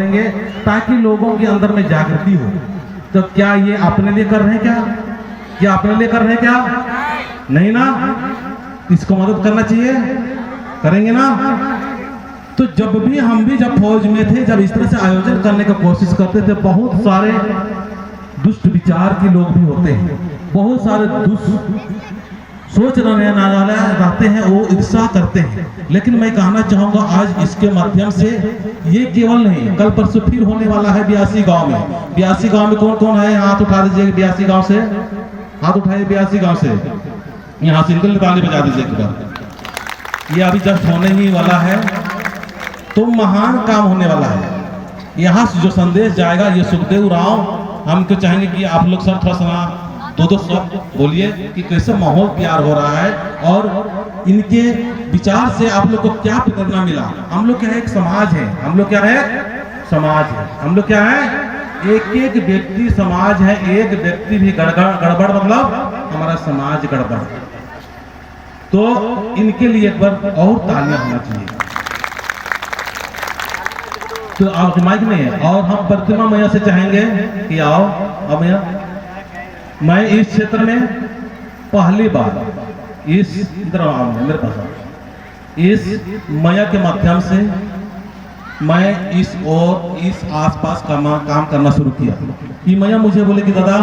करेंगे ताकि लोगों के अंदर में जागृति हो। तो क्या ये अपने लिए कर रहे हैं क्या अपने लिए कर रहे हैं क्या? नहीं ना। इसको मदद करना चाहिए, करेंगे ना। तो हम भी जब फौज में थे, जब इस तरह से आयोजन करने का कोशिश करते थे, बहुत सारे दुष्ट विचार के लोग भी होते हैं, बहुत सारे दुष्ट सोच रहते हैं, वो ईर्षा करते हैं। लेकिन मैं कहना चाहूंगा आज इसके माध्यम से, ये केवल नहीं, कल परसों फिर होने वाला है ब्यासी गांव में। ब्यासी गांव में कौन कौन है? हाथ उठा दीजिए। ब्यासी गांव से हाथ उठाइए। ब्यासी गांव से यहाँ से इनके ताली बजा दीजिए एक बार। ये अभी जस्ट होने ही वाला है, तो महान काम होने वाला है। यहाँ से जो संदेश जाएगा, ये सुखदेव राव, हम तो चाहेंगे कि आप लोग सब थोड़ा सा दो शब्द बोलिए कि कैसे माहौल प्यार हो रहा है और इनके विचार से आप लोग को क्या प्रेरणा मिला। हम लोग क्या है? एक समाज है। हम लोग क्या है? समाज है। हम लोग क्या है? एक एक व्यक्ति समाज है। एक व्यक्ति भी गड़बड़ मतलब हमारा समाज गड़बड़। तो इनके लिए एक बार और तालियां होना चाहिए। तो आप माइक में है और हम प्रतिमा मैया से चाहेंगे कि आओ। अब मैया, मैं इस क्षेत्र में पहली बार इस मेरे पास इस मैया के माध्यम से मैं इस और इस आसपास का काम करना शुरू किया कि मैया मुझे बोले कि दादा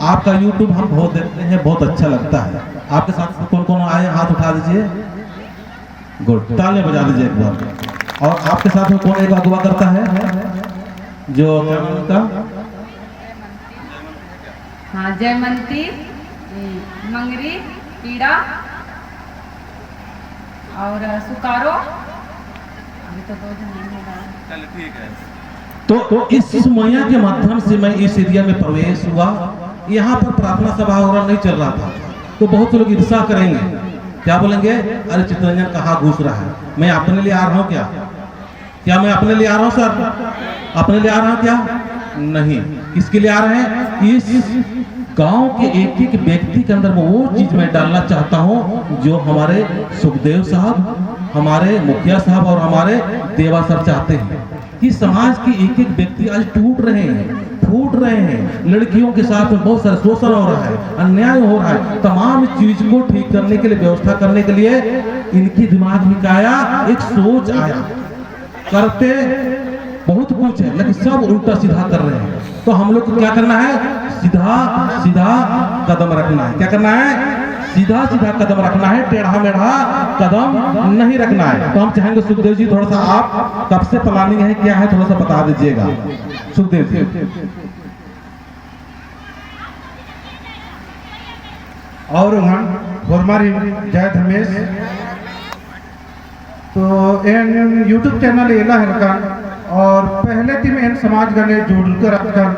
आपका YouTube हम बहुत देखते हैं, बहुत अच्छा लगता है। आपके साथ कौन कौन आए? हाथ उठा दीजिए। गुड, तालियां बजा दीजिए एक बार। और आपके साथ में कौन एक अगुवा करता है? जो क्या नाम था? हाँ, जयमंती, मंगरी, पीड़ा और सुकारो। अभी तो 2 जन नहीं है। ठीक है। तो इस मैया के माध्यम से मैं इस एरिया में प्रवेश हुआ। यहाँ पर प्रार्थना सभा वगैरह नहीं चल रहा था, तो बहुत से लोग ईर्षा करेंगे, क्या बोलेंगे? अरे चित्तरंजन कहाँ घुस रहा है? मैं अपने लिए आ रहा हूँ क्या मैं अपने लिए आ रहा हूँ सर? अपने लिए आ रहा हूँ क्या? नहीं। किसके लिए आ रहे हैं? इस गांव के एक एक व्यक्ति के अंदर वो चीज मैं डालना चाहता हूं जो हमारे सुखदेव साहब, हमारे मुखिया साहब और हमारे देवा सर चाहते हैं कि समाज के एक एक व्यक्ति आज टूट रहे हैं, फूट रहे हैं। लड़कियों के साथ में बहुत सारा शोषण हो रहा है, अन्याय हो रहा है। तमाम चीज को ठीक करने के लिए, व्यवस्था करने के लिए इनके दिमाग में क्या आया? एक सोच आया। करते बहुत कुछ है लेकिन सब उल्टा सीधा कर रहे हैं। तो हम लोग को क्या करना है? सीधा सीधा कदम रखना है। क्या करना है? सीधा सीधा कदम रखना है, टेढ़ा मेढ़ा कदम नहीं रखना है। तो हम चाहेंगे सुखदेव जी, थोड़ा सा आप कब से प्लानिंग है, क्या है, थोड़ा सा बता दीजिएगा सुखदेव जी। और हमारी जय धर्मेश तो एन यूट्यूब चैनल एला है और पहले दिन एन समाज गणे जोड़कर आजकल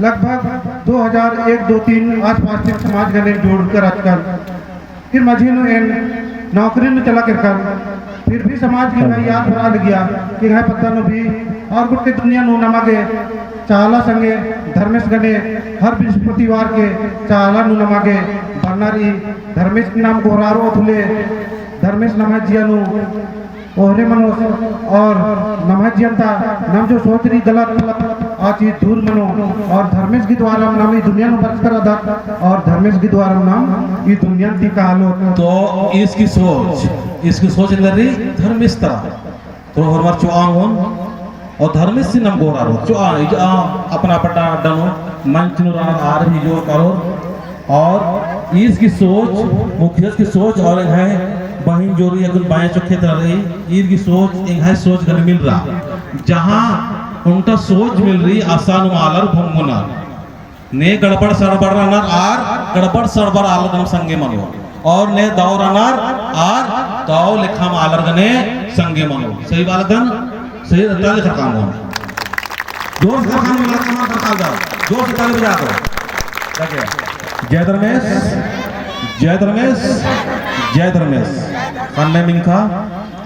लगभग 2001-2-3 आसपास तक समाज गणे जोड़कर आजकल फिर मझे एन नौकरी में चला कर फिर भी समाज के भाई याद बना गया कि घाय पत्ता भी और गुट्टे दुनिया नो नमागे चाला संगे धर्मेश गणे हर बृहस्पतिवार के चाला नु नमागे बन्नारी धर्मेश के नाम गोरारो थुले धर्मेश नमजियानु ओहरे मनो और नमजियंता नाम जो सोच रही गलत आची दूर मनो और धर्मेश की द्वारा नाम ये दुनिया नु बरस कर अदा और धर्मेश की द्वारा नाम ये दुनिया ती कालो। तो इसकी सोच लरी धर्मेश तरह तो हमार चुआंगोन और धर्मेश से नाम गोरा रो चुआ अपना पटा डनो मंच नु आर भी जो करो और इसकी सोच मुखिया की सोच और है बहन जोरी अगर बाएं चौखे तरह रही ईद की सोच एक है सोच कर मिल रहा जहां उनका सोच मिल रही आसान मालर भंगुना ने गड़बड़ सड़बड़ रनर आर गड़बड़ सड़बड़ आलर गम संगे मनो और ने दाव रनर आर दाव लिखा मालर गने संगे मनो। सही बात गन सही ताली खकाम हो जोर से खान मिला कहां बता दो जोर से ताली बजा दो। जय धर्मेश जय धर्मेश जय धर्मेश कन्ने मिंखा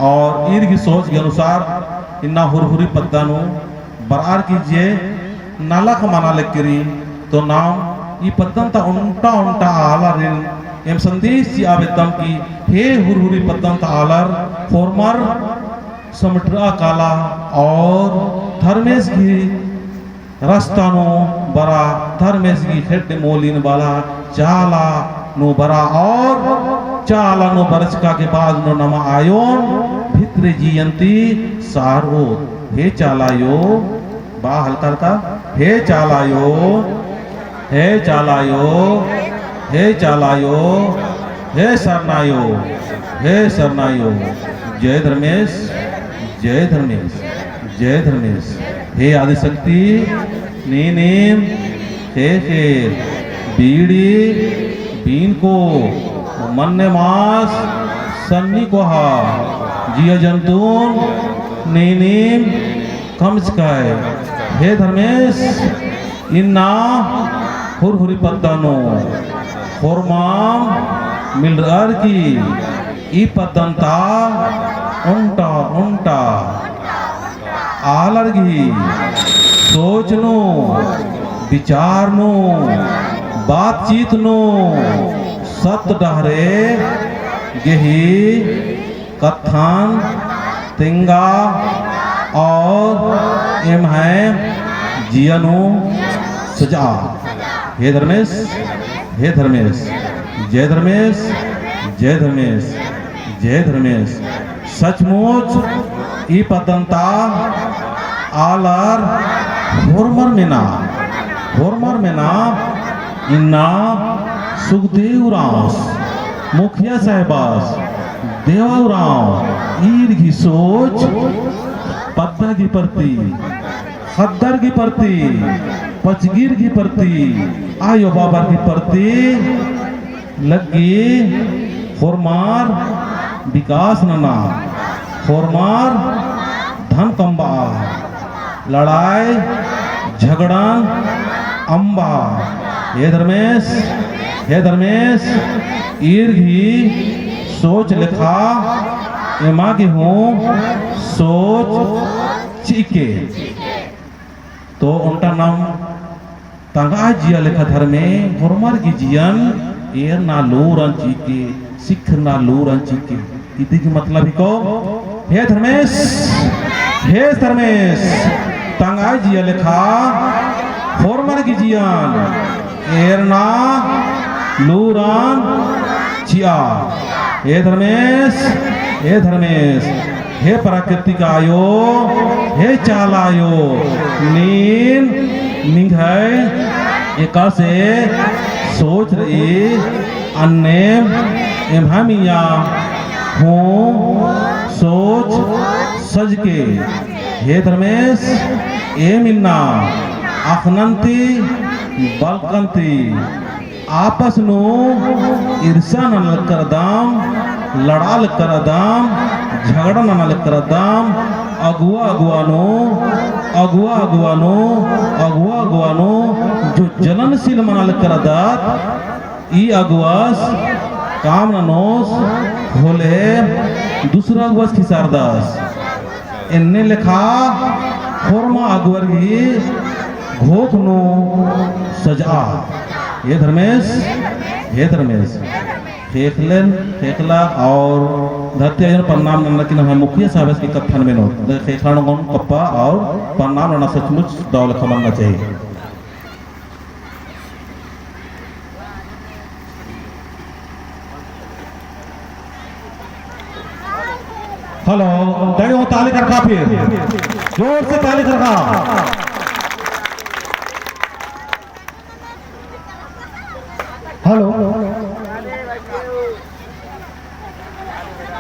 और ईद की सोच के अनुसार इन्ना हुरहुरी पद्दानु बरार कीजिए नाला खमाना लेकरी तो नाम ये पद्दन ता उल्टा उल्टा आलर एम संदेश आवेदम की हे हुरहुरी पद्दन ता आलर फॉर्मर समट्रा काला और धर्मेश की रस्तानो बरा धर्मेश की खेड मोलिन वाला चाला नो बरा और चाला नो बरचका के बाद नो नमा आयोन भित्रे जियंती सारो हे चालायो बा हल्का हल्का हे चालायो हे चालायो हे चालायो हे सरनायो हे सरनायो जय धर्मेश जय धर्मेश जय धर्मेश हे आदिशक्ति नीम हे बीड़ी बीन को मन्ने मास सन्नी को हा जिया जंतून नीम कमचकाय हे धर्मेश इन्ना हुरहुरी पद्दानो होरमाम मिलर की ई पद्दंता उंटा उंटा आलर्गी सोचनो विचारनो बातचीत नो सत डहरे गेही कथन तिंगा और एम है जियनो सजा हे धर्मेश हे धर्मेश जय धर्मेश जय धर्मेश जय धर्मेश सचमुच ई पदंता आलर होरमर मेना इन्ना सुखदेवरास मुखिया साहबास देवाराव ईर की सोच पद्दा की प्रति खद्दर की प्रति पचगीर की प्रति आयो बाबा की प्रति लगी होरमार विकास नना होरमार धन कंबा लड़ाई झगड़ा अंबा हे धर्मेश ईर ही सोच लिखा एमा की हूँ सोच चीके तो उनका नाम तंगा जिया लिखा धर्मे होरमार की जियन एर ना लोरन चीके सिख ना लोरन चीके इतनी की मतलब ही को हे धर्मेश तंगा जिया लिखा होरमार की जियन एर ना लोरन चिया हे धर्मेश हे प्राकृतिक आयो हे चालायो नीन निघाय एका से सोच रही अन्य एम्हामिया हूँ सोच सज के हे धर्मेश ए मिन्ना अखनंती बलकंती आपस नो ईर्षा नल कर दाम लड़ाल कर दाम झगड़ा नल कर दाम अगुआनो जो जलनशील मनल कर दात ई अगुआस काम ननोस होले दूसरा अगुआस खिसारदास इन्ने लिखा होरमा अगुवर ही घोक नो सजा हे धर्मेश फेकला और धरती अजन प्रणाम नन्ना की हम मुखिया साहब की कथन में नो फेकलानो गन कप्पा और प्रणाम नन्ना सचमुच दौल खमनना चाहिए हेलो देखो ताली करखा फिर जोर से ताली करखा हेलो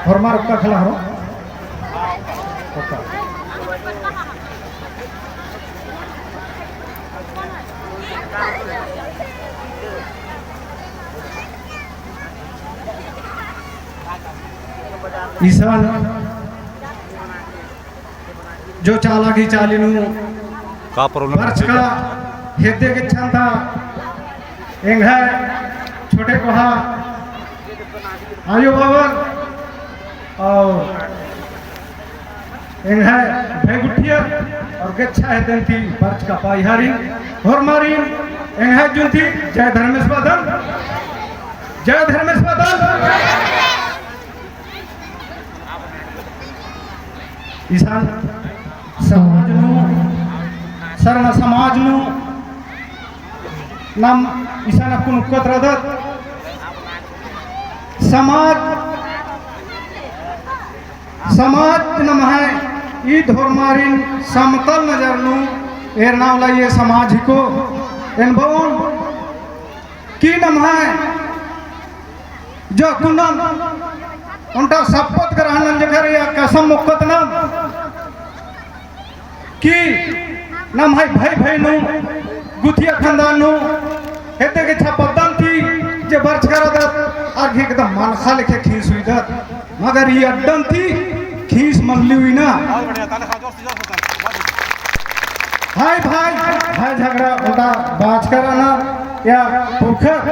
होरमार का खिला हो ईसान जो चाला की चालिनु का प्रॉब्लम वर्ष का हेदे के छंदा एंग है छोटे कोहा आयु बाबर और एंग है भेगुठिया और गच्छा है दंती वर्ष का पाइहारी और मारीन एंग है जुंती जय धर्मेश बदल ईसान सरना समाज नम ईसान आपको नुक्कत रदत समाज नम है ई धोरमारिन समतल नजरनु एरनावला ये समाज को एनबोन की नम है जो कुनम उनका शपथ ग्रहण जकर या कसम मुक्कत नम की नम है भाई भाई नु गुथिया खानदान नु हेते के छपदन की जे बर्च करदत आर एकदम मन खा लेके खीस हुई दत मगर ये अड्डन थी खीस मनली हुई ना हाय भाई भाई झगड़ा उल्टा बाज कराना या पोखर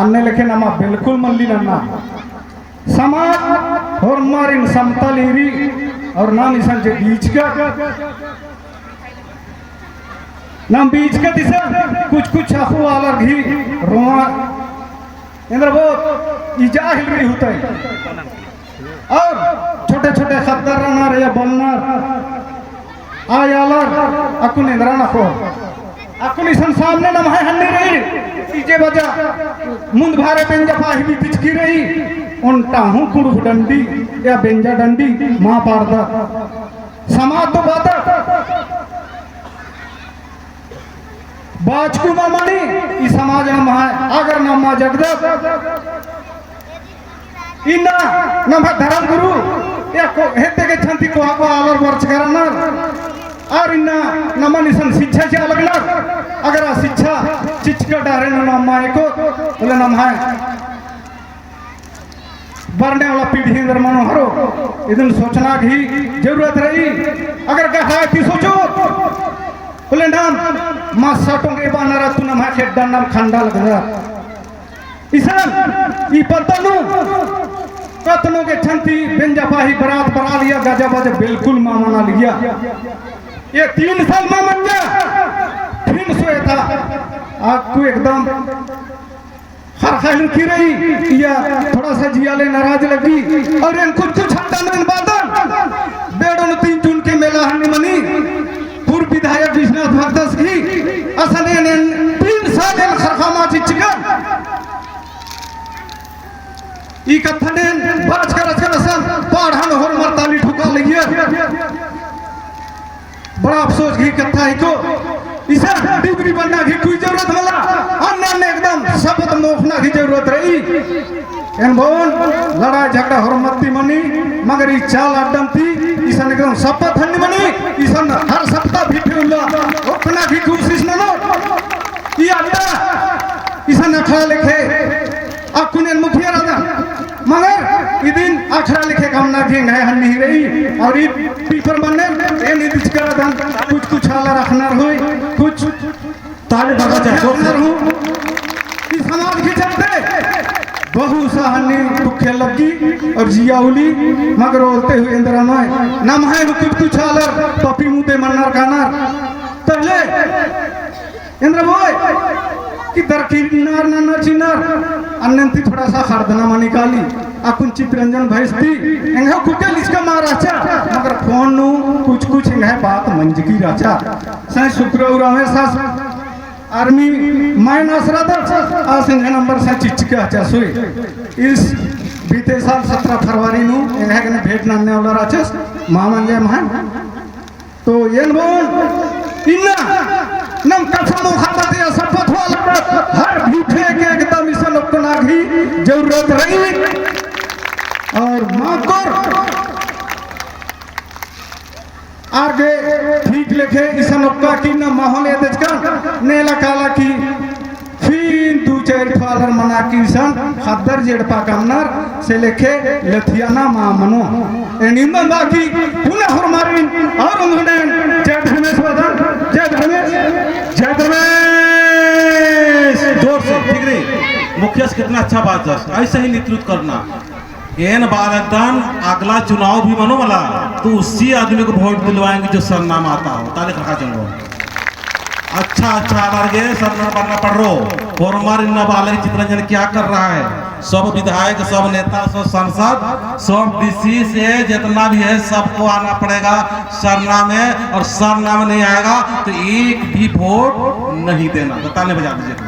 अन्य लेके नमा बिल्कुल मनली ना समाज और मारिन समतल इरी और नाम इसन जे बीच का नाम बीच का दिशा कुछ कुछ आखू वाला घी रोआ इंद्र वो इजा हिलरी होता है और छोटे छोटे खद्दर रनार या बलनार आयालर अकुन इंद्रा ना खो अकुन इसन सामने नम है हन्नी रही इजे बजा मुंद भारे बेंजा पाही भी पिचकी रही उन टाहू कुड़ डंडी या बेंजा डंडी मां पारदा समाज तो बात बाजकू मामनी इस समाज नम है अगर नम्मा जगदत इन्ना नम है धर्म गुरु या को हेते के छंती को आको आलर वर्च करना और इन्ना नमन इसन शिक्षा से अलग ना अगर आ शिक्षा चिचका डारे नम्मा एको बोले नम है बढ़ने वाला पीढ़ी अंदर मनो हरो इधर सोचना की जरूरत रही अगर कहा कि सोचो बोले नाम मां सटोंगे बानरा तू नम है खेड्डा नाम खंडा लगदा इसान ई पतनु कतनों के छंती बेंजा पाही बरात बरा लिया गजा बज बिल्कुल मामना लिया ये 3 साल मामन गया फिर सोया था आपको एकदम हर खाइल की रही या थोड़ा सा जिया ले नाराज लगी और इन कुछ छट्टा में बादल बेड़ों 3 जून के मेला हन्नी मनी पूर्व विधायक विश्वनाथ भक्तस की असने ने 3 साल इन खरखामा चिचका ई कथने बाज कर असन पाढ़न होर मरताली ठुका लिया बड़ा अफसोस की कथा है को इसे डिग्री बनना की कोई जरूरत मला अन्य ने एकदम शब्द मोखना की जरूरत रही एन भवन लड़ाई झगड़ा हरमती मनी मगर ई चाल अड्डम थी ईसन एकदम शपथ हन्नी मनी ईसन हर सप्ताह भीटे उल्ला अपना की कोशिश न लो ई अड्डा ईसन अखड़ा लिखे अकुने मुखिया राजा मगर इदिन अखड़ा लिखे कामना की नए हन्नी रही और ई पेपर बनने ए नीति करा दन कुछ कुछ हाला रखना हुई कुछ ताले बगा जाए हूं इस समाज के चलते बहु सा हन्नी दुखे लगी और जियाउली मगर बोलते हुए इंदिरा माय नम है कुछ कुछ हाला पपी मुते मन्नर कानर तले इंद्र बोय कि दरकिनार ना चिनार अन्नंती थोड़ा सा खरदना निकाली अकुन चित्रंजन भैसती एंगे कुकेल इसका माराचा मगर फोन नु कुछ कुछ एंगे बात मंजकी राचा सही शुक्रवार में सास आर्मी माइनस राधा आज एंगे नंबर से चिचके आचा सोई इस बीते साल 17 फरवरी नु एंगे ने भेट नाने वाला राचस महामंजय महान तो ये बोल इन्ना नम कसमो खाता या शपथ वाला हर भूखे के एकदम इसे लोकना की जरूरत रही और माकर आगे ठीक लिखे इस लोका की न माहौल देचका नेला काला की फिर 2-4 फालर मना की सन खद्दर जेड़पा कमनर से लेखे लथियाना मामनो एनिंदा बाकी पुनः हरमारिन और उन्होंने जय धर्मेश वदन जय धर्मेश जोर से ठीक रही मुखिया से कितना अच्छा बात है ऐसा ही नेतृत्व करना एन बालकदान अगला चुनाव भी मनो वाला तो उसी आदमी को वोट दिलवाएंगे जो सरनाम आता हो ताले खा चंगो अच्छा अच्छा लगे सरनाम बनना पड़ रो और हमारे इन्ना बालक चित्रंजन क्या कर रहा है सब विधायक, सब नेता, सब सांसद, सब डीसी से जितना भी है सबको आना पड़ेगा सरना में, और सरना में नहीं आएगा तो एक भी वोट नहीं देना। तो ताली बजा दीजिए।